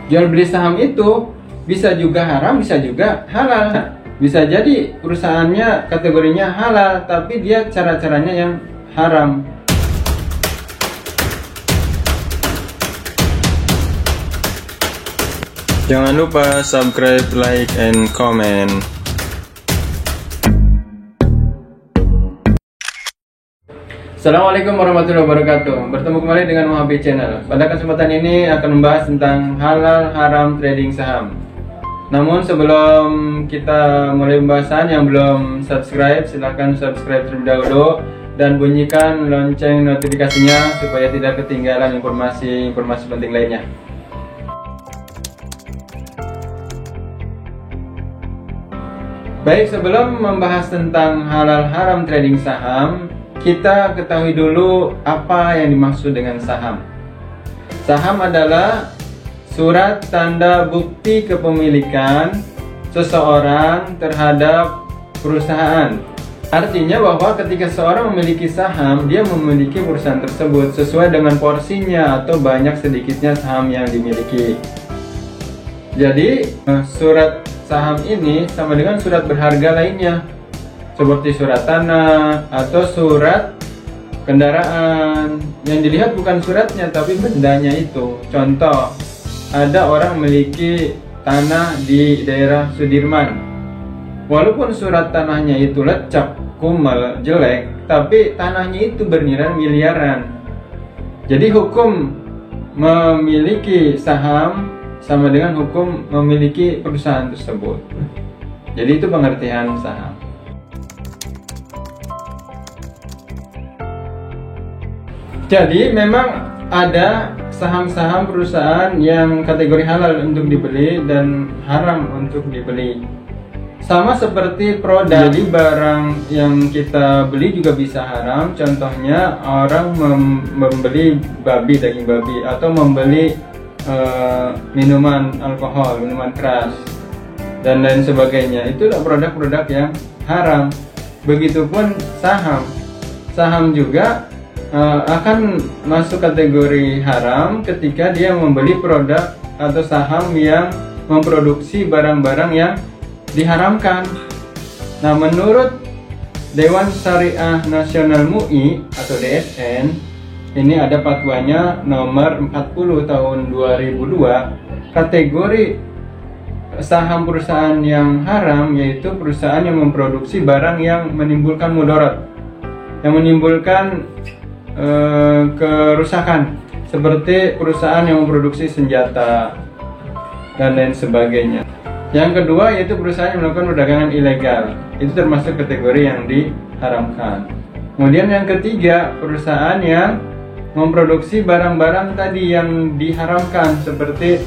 jual beli saham itu bisa juga haram, bisa juga halal. Bisa jadi perusahaannya kategorinya halal, tapi dia cara-caranya yang haram. Jangan lupa subscribe, like, and comment. Assalamualaikum warahmatullahi wabarakatuh. Bertemu kembali dengan Muhabi Channel. Pada kesempatan ini akan membahas tentang halal haram trading saham. Namun sebelum kita mulai pembahasan, yang belum subscribe silahkan subscribe terlebih dahulu dan bunyikan lonceng notifikasinya supaya tidak ketinggalan informasi penting lainnya. Baik, sebelum membahas tentang halal haram trading saham, kita ketahui dulu apa yang dimaksud dengan saham. Saham adalah surat tanda bukti kepemilikan seseorang terhadap perusahaan. Artinya bahwa ketika seorang memiliki saham, dia memiliki perusahaan tersebut sesuai dengan porsinya atau banyak sedikitnya saham yang dimiliki. Jadi surat saham ini sama dengan surat berharga lainnya, seperti surat tanah atau surat kendaraan. Yang dilihat bukan suratnya tapi bendanya itu. Contoh, ada orang memiliki tanah di daerah Sudirman. Walaupun surat tanahnya itu lecak, kumal, jelek, tapi tanahnya itu bernilai miliaran. Jadi hukum memiliki saham sama dengan hukum memiliki perusahaan tersebut. Jadi itu pengertian saham. Jadi memang ada saham-saham perusahaan yang kategori halal untuk dibeli dan haram untuk dibeli. Sama seperti produk, jadi barang yang kita beli juga bisa haram. Contohnya orang membeli daging babi atau membeli minuman alkohol, minuman keras dan lain sebagainya. Itulah produk-produk yang haram. Begitupun saham. Saham juga akan masuk kategori haram ketika dia membeli produk atau saham yang memproduksi barang-barang yang diharamkan. Nah, menurut Dewan Syariah Nasional MUI atau DSN, ini ada fatwanya nomor 40 tahun 2002, kategori saham perusahaan yang haram yaitu perusahaan yang memproduksi barang yang menimbulkan mudarat, yang menimbulkan kerusakan, seperti perusahaan yang memproduksi senjata dan lain sebagainya. Yang kedua yaitu perusahaan yang melakukan perdagangan ilegal, itu termasuk kategori yang diharamkan. Kemudian yang ketiga, perusahaan yang memproduksi barang-barang tadi yang diharamkan, seperti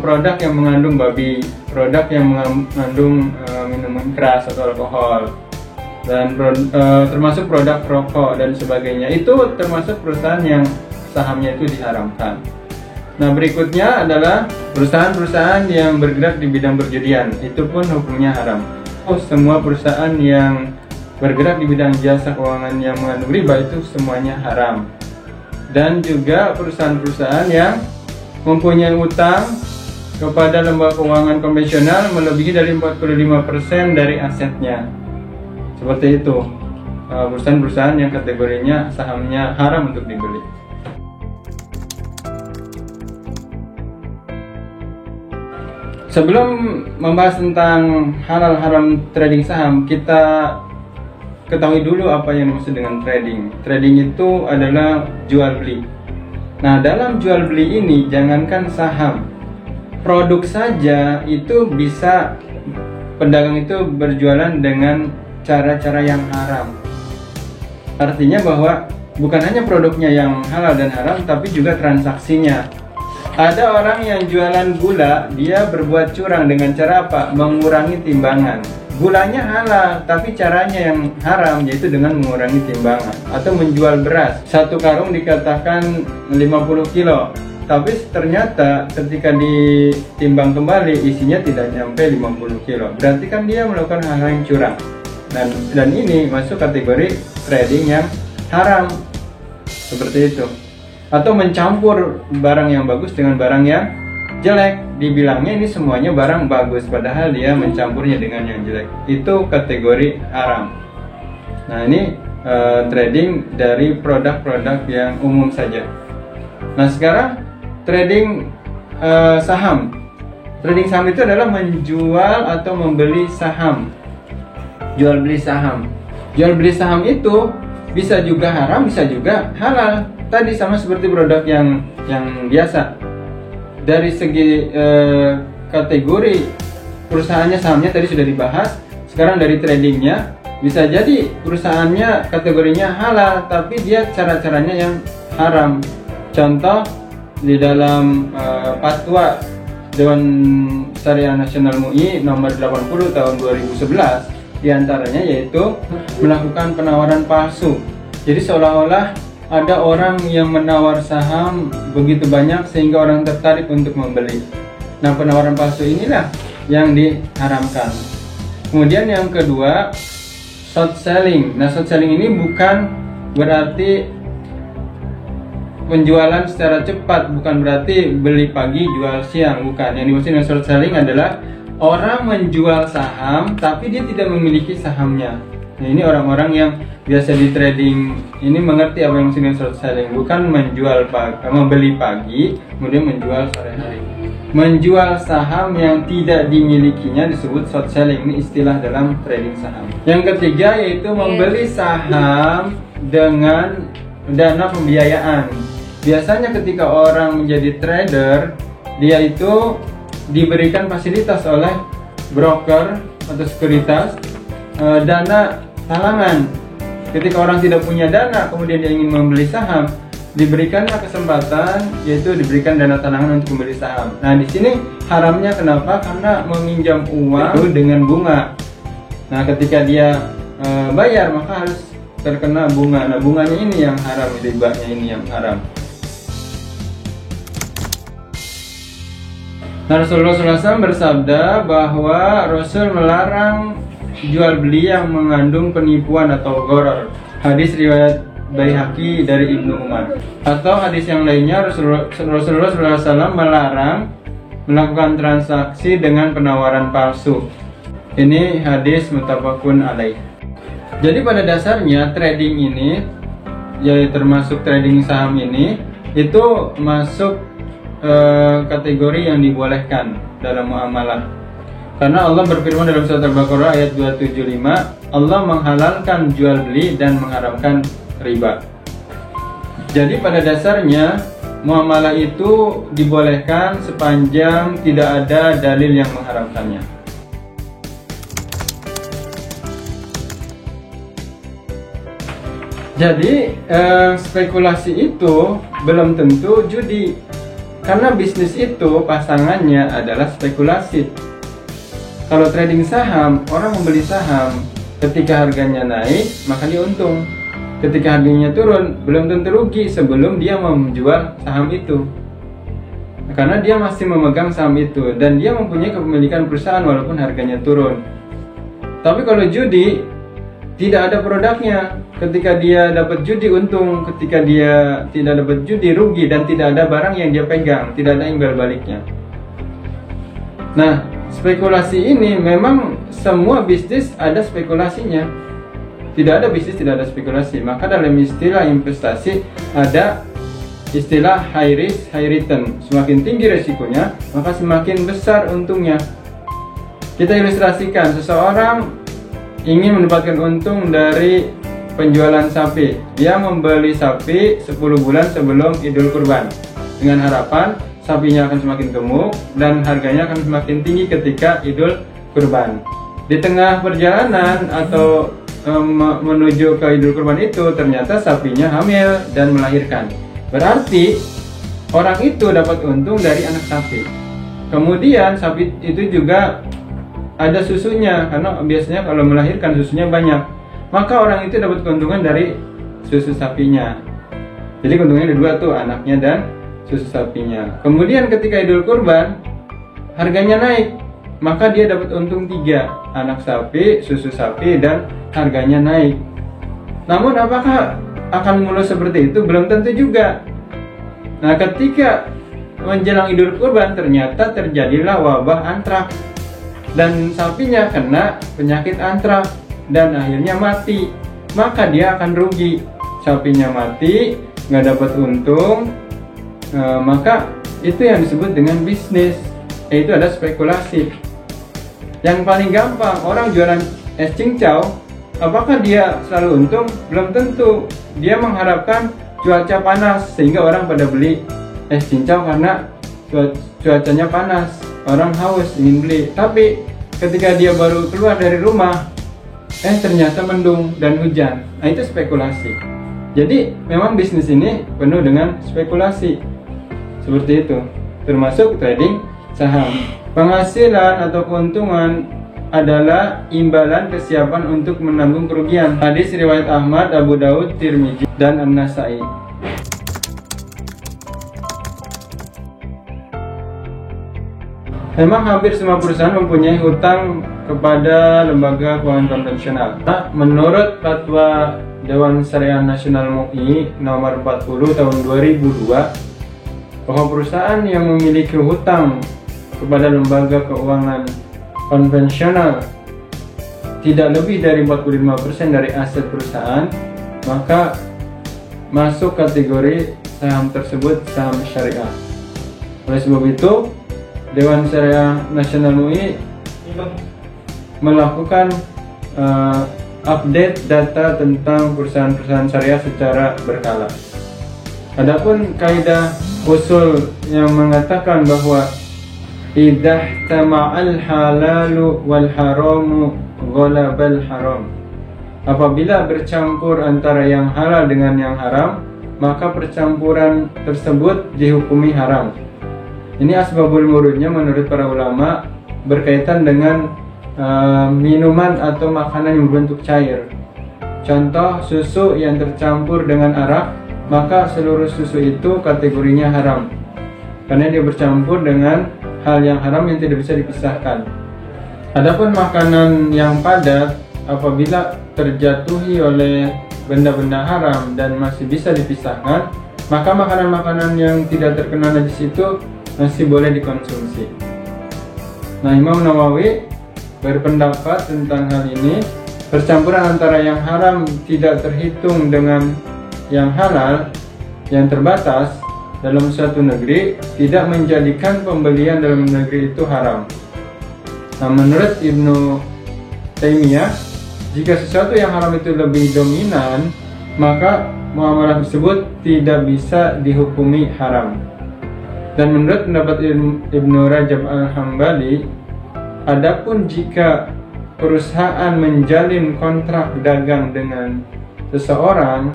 produk yang mengandung babi, produk yang mengandung minuman keras atau alkohol, dan termasuk produk rokok dan sebagainya. Itu termasuk perusahaan yang sahamnya itu diharamkan. Nah, berikutnya adalah perusahaan-perusahaan yang bergerak di bidang perjudian, itu pun hukumnya haram. Semua perusahaan yang bergerak di bidang jasa keuangan yang mengandung riba itu semuanya haram. Dan juga perusahaan-perusahaan yang mempunyai utang kepada lembaga keuangan konvensional melebihi dari 45% dari asetnya. Seperti itu, perusahaan-perusahaan yang kategorinya sahamnya haram untuk dibeli. Sebelum membahas tentang halal haram trading saham, kita ketahui dulu apa yang dimaksud dengan trading. Trading itu adalah jual beli. Nah, dalam jual beli ini jangankan saham, produk saja itu bisa pedagang itu berjualan dengan cara-cara yang haram. Artinya bahwa bukan hanya produknya yang halal dan haram, tapi juga transaksinya. Ada orang yang jualan gula, dia berbuat curang dengan cara apa? Mengurangi timbangan. Gulanya halal, tapi caranya yang haram, yaitu dengan mengurangi timbangan. Atau menjual beras, satu karung dikatakan 50 kilo, tapi ternyata ketika ditimbang kembali isinya tidak nyampe 50 kilo. Berarti kan dia melakukan hal-hal yang curang. Dan ini masuk kategori trading yang haram. Seperti itu. Atau mencampur barang yang bagus dengan barang yang jelek, dibilangnya ini semuanya barang bagus, padahal dia mencampurnya dengan yang jelek. Itu kategori haram. Nah, ini trading dari produk-produk yang umum saja. Nah, sekarang trading saham. Trading saham itu adalah menjual atau membeli saham. Jual beli saham. Jual beli saham itu bisa juga haram, bisa juga halal. Tadi sama seperti produk yang biasa. Dari segi kategori perusahaannya, sahamnya tadi sudah dibahas. Sekarang dari tradingnya, bisa jadi perusahaannya kategorinya halal, tapi dia cara-caranya yang haram. Contoh di dalam Fatwa Dewan Syariah Nasional MUI nomor 80 tahun 2011, diantaranya yaitu melakukan penawaran palsu. Jadi seolah-olah ada orang yang menawar saham begitu banyak sehingga orang tertarik untuk membeli. Nah, penawaran palsu inilah yang diharamkan. Kemudian yang kedua, short selling. Nah, short selling ini bukan berarti penjualan secara cepat, bukan berarti beli pagi jual siang, bukan. Yang dimaksud dengan short selling adalah orang menjual saham tapi dia tidak memiliki sahamnya. Nah, ini orang-orang yang biasa di trading ini mengerti apa yang maksud dengan short selling, bukan menjual membeli pagi kemudian menjual sore hari. Menjual saham yang tidak dimilikinya disebut short selling. Ini istilah dalam trading saham. Yang ketiga yaitu membeli saham dengan dana pembiayaan. Biasanya ketika orang menjadi trader, dia itu diberikan fasilitas oleh broker atau sekuritas, dana talangan. Ketika orang tidak punya dana, kemudian dia ingin membeli saham, diberikanlah kesempatan, yaitu diberikan dana talangan untuk membeli saham. Nah, di sini haramnya kenapa? Karena meminjam uang dengan bunga. Nah, ketika dia bayar, maka harus terkena bunga. Nah, bunganya ini yang haram, ribanya ini yang haram. Nah, Rasulullah SAW bersabda bahwa Rasul melarang jual beli yang mengandung penipuan atau gharar. Hadis riwayat Baihaqi dari Ibnu Umar. Atau hadis yang lainnya, Rasulullah SAW melarang melakukan transaksi dengan penawaran palsu. Ini hadis muttafaqun alaih. Jadi pada dasarnya trading ini, ya termasuk trading saham ini, itu masuk kategori yang dibolehkan dalam muamalah. Karena Allah berfirman dalam surat Al-Baqarah ayat 275, Allah menghalalkan jual beli dan mengharamkan riba. Jadi pada dasarnya muamalah itu dibolehkan sepanjang tidak ada dalil yang mengharamkannya. Jadi spekulasi itu belum tentu judi. Karena bisnis itu pasangannya adalah spekulasi. Kalau trading saham, orang membeli saham, ketika harganya naik, maka dia untung. Ketika harganya turun, belum tentu rugi sebelum dia menjual saham itu. Karena dia masih memegang saham itu dan dia mempunyai kepemilikan perusahaan walaupun harganya turun. Tapi kalau judi, tidak ada produknya. Ketika dia dapat judi untung, ketika dia tidak dapat judi rugi, dan tidak ada barang yang dia pegang, tidak ada imbal baliknya. Nah, spekulasi ini memang semua bisnis ada spekulasinya. Tidak ada bisnis tidak ada spekulasi. Maka dalam istilah investasi ada istilah high risk, high return. Semakin tinggi resikonya, maka semakin besar untungnya. Kita ilustrasikan, seseorang ingin mendapatkan untung dari penjualan sapi. Dia membeli sapi 10 bulan sebelum Idul Kurban dengan harapan sapinya akan semakin gemuk dan harganya akan semakin tinggi ketika Idul Kurban. Di tengah perjalanan atau menuju ke Idul Kurban itu ternyata sapinya hamil dan melahirkan. Berarti orang itu dapat untung dari anak sapi. Kemudian sapi itu juga ada susunya, karena biasanya kalau melahirkan susunya banyak. Maka orang itu dapat keuntungan dari susu sapinya. Jadi keuntungannya ada dua tuh, anaknya dan susu sapinya. Kemudian ketika Idul Kurban harganya naik, maka dia dapat untung 3, anak sapi, susu sapi, dan harganya naik. Namun apakah akan mulus seperti itu? Belum tentu juga. Nah, ketika menjelang Idul Kurban ternyata terjadilah wabah antrak dan sapinya kena penyakit antrak dan akhirnya mati, maka dia akan rugi. Sapinya mati, nggak dapat untung, maka itu yang disebut dengan bisnis, yaitu ada spekulasi. Yang paling gampang, orang jualan es cincau, apakah dia selalu untung? Belum tentu. Dia mengharapkan cuaca panas sehingga orang pada beli es cincau karena cuacanya panas, orang haus ingin beli. Tapi ketika dia baru keluar dari rumah, ternyata mendung dan hujan. Nah, itu spekulasi. Jadi memang bisnis ini penuh dengan spekulasi seperti itu, termasuk trading saham. Penghasilan atau keuntungan adalah imbalan kesiapan untuk menanggung kerugian. Hadis riwayat Ahmad, Abu Daud, Tirmizi, dan An-Nasai. Memang hampir semua perusahaan mempunyai hutang kepada lembaga keuangan konvensional. Nah, menurut Fatwa Dewan Syariah Nasional MUI nomor 40 tahun 2002, bahwa perusahaan yang memiliki hutang kepada lembaga keuangan konvensional tidak lebih dari 45% dari aset perusahaan, maka masuk kategori saham tersebut saham syariah. Oleh sebab itu, Dewan Syariah Nasional MUI melakukan update data tentang perusahaan-perusahaan syariah secara berkala. Adapun kaidah usul yang mengatakan bahwa idah tama'al halalu wal haramu ghalabal haram, apabila bercampur antara yang halal dengan yang haram, maka percampuran tersebut dihukumi haram. Ini asbabul murudnya menurut para ulama berkaitan dengan minuman atau makanan yang berbentuk cair. Contoh, susu yang tercampur dengan arak, maka seluruh susu itu kategorinya haram karena dia bercampur dengan hal yang haram yang tidak bisa dipisahkan. Adapun makanan yang padat, apabila terjatuhi oleh benda-benda haram dan masih bisa dipisahkan, maka makanan-makanan yang tidak terkena najis itu masih boleh dikonsumsi. Nah, Imam Nawawi berpendapat tentang hal ini, percampuran antara yang haram tidak terhitung dengan yang halal yang terbatas dalam suatu negeri tidak menjadikan pembelian dalam negeri itu haram. Nah, menurut Ibnu Taimiyah, jika sesuatu yang haram itu lebih dominan, maka muamalah tersebut tidak bisa dihukumi haram. Dan menurut pendapat Ibnu Rajab Al-Hambali, adapun jika perusahaan menjalin kontrak dagang dengan seseorang,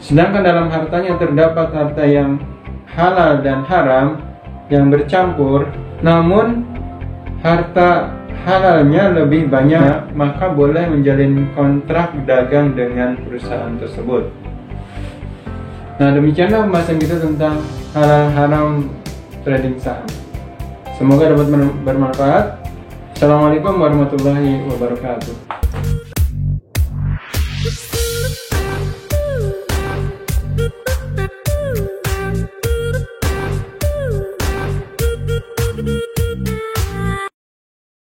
sedangkan dalam hartanya terdapat harta yang halal dan haram yang bercampur, namun harta halalnya lebih banyak, maka boleh menjalin kontrak dagang dengan perusahaan tersebut. Nah, demikianlah pembahasan kita tentang halal haram trading saham. Semoga dapat bermanfaat. Assalamualaikum warahmatullahi wabarakatuh.